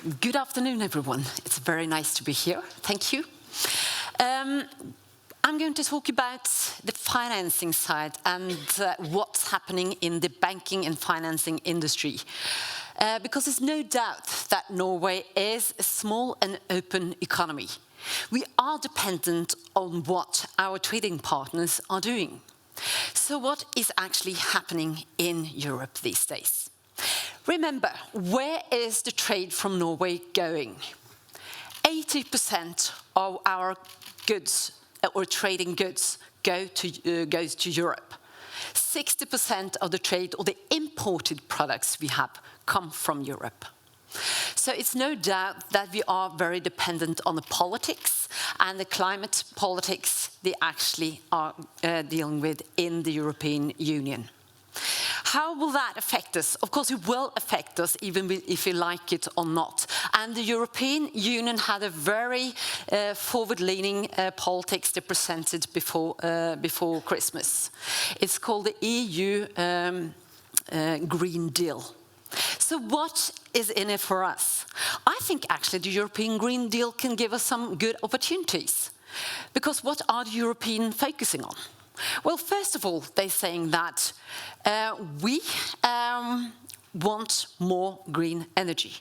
Good afternoon, everyone. It's very nice to be here. Thank you. I'm going to talk about the financing side and what's happening in the banking and financing industry. Because there's no doubt that Norway is a small and open economy. We are dependent on what our trading partners are doing. So what is actually happening in Europe these days? Remember, where is the trade from Norway going? 80% of our goods or trading goods goes to Europe. 60% of the trade or the imported products we have come from Europe. So it's no doubt that we are very dependent on the politics and the climate politics they actually are dealing with in the European Union. How will that affect us? Of course, it will affect us even if we like it or not. And the European Union had a very forward-leaning politics they presented before Christmas. It's called the EU Green Deal. So what is in it for us? I think actually the European Green Deal can give us some good opportunities. Because what are the Europeans focusing on? Well, first of all, they're saying that we want more green energy.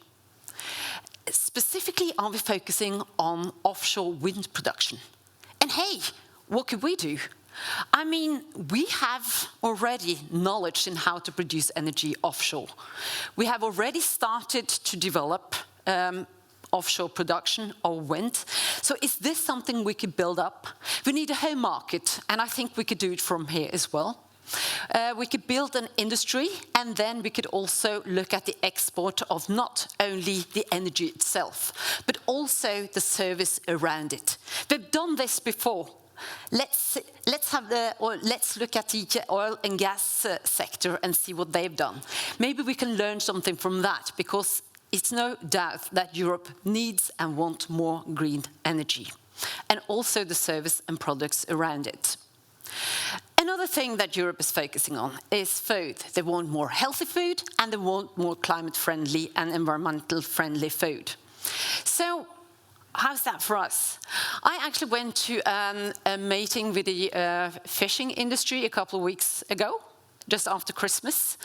Specifically, are we focusing on offshore wind production? And hey, what could we do? I mean, we have already knowledge in how to produce energy offshore. We have already started to develop offshore production of wind. So is this something we could build up? We need a home market, and I think we could do it from here as well. We could build an industry, and then we could also look at the export of not only the energy itself, but also the service around it. We've done this before. Let's look at the oil and gas sector and see what they've done. Maybe we can learn something from that, because it's no doubt that Europe needs and wants more green energy, and also the service and products around it. Another thing that Europe is focusing on is food. They want more healthy food, and they want more climate-friendly and environmental-friendly food. So how's that for us? I actually went to a meeting with the fishing industry a couple of weeks ago, just after Christmas,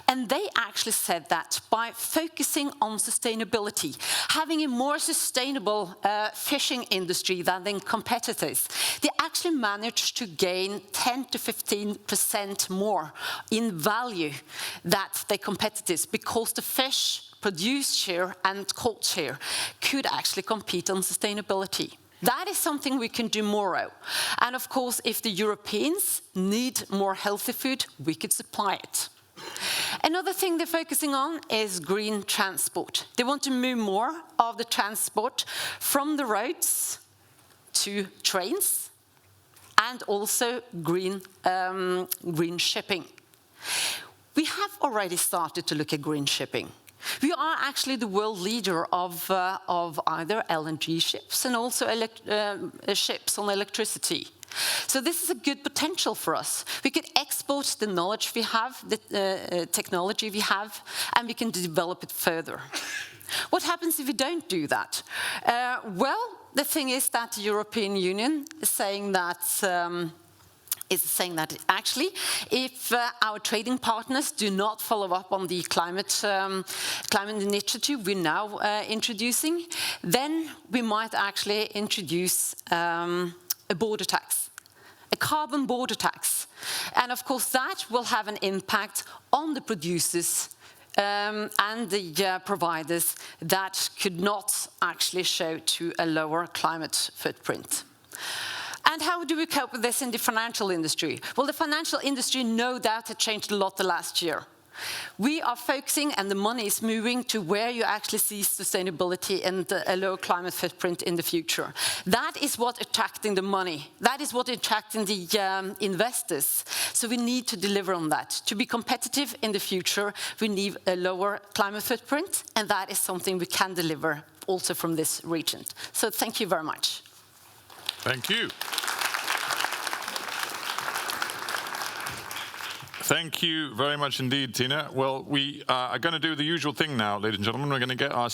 and they actually said that by focusing on sustainability, having a more sustainable fishing industry than their competitors, they actually managed to gain 10 to 15% more in value than their competitors, because the fish produced here and caught here could actually compete on sustainability. That is something we can do more of. And of course, if the Europeans need more healthy food, we could supply it. Another thing they're focusing on is green transport. They want to move more of the transport from the roads to trains, and also green shipping. We have already started to look at green shipping. We are actually the world leader of either LNG ships and also ships on electricity. So this is a good potential for us. We could export the knowledge we have, the technology we have, and we can develop it further. What happens if we don't do that? Well, the thing is that the European Union is saying that actually, if our trading partners do not follow up on the climate initiative we're now introducing, then we might actually introduce a border tax, a carbon border tax. And of course, that will have an impact on the producers and the providers that could not actually show to a lower climate footprint. And how do we cope with this in the financial industry? Well, the financial industry, no doubt, has changed a lot the last year. We are focusing, and the money is moving to where you actually see sustainability and a low climate footprint in the future. That is what attracting the money. That is what attracting the investors. So we need to deliver on that. To be competitive in the future, we need a lower climate footprint, and that is something we can deliver also from this region. So thank you very much. Thank you. Thank you very much indeed, Thina. Well, we are going to do the usual thing now, ladies and gentlemen. We're going to get our